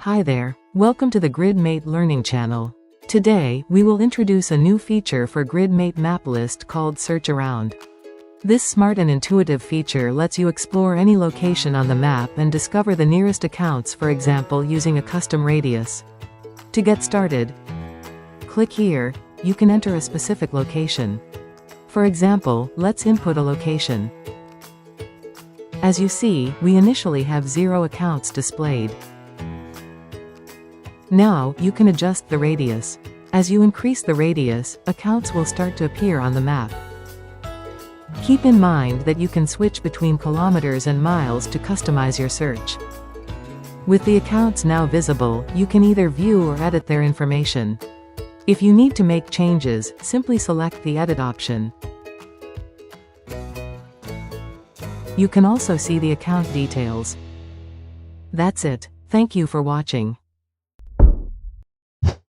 Hi there, welcome to the GridMate Learning channel. Today, we will introduce a new feature for GridMate map list called Search Around. This smart and intuitive feature lets you explore any location on the map and discover the nearest accounts, for example using a custom radius. To get started, click here. You can enter a specific location. For example, let's input a location. As you see, we initially have 0 accounts displayed. Now, you can adjust the radius. As you increase the radius, accounts will start to appear on the map. Keep in mind that you can switch between kilometers and miles to customize your search. With the accounts now visible, you can either view or edit their information. If you need to make changes, simply select the Edit option. You can also see the account details. That's it. Thank you for watching.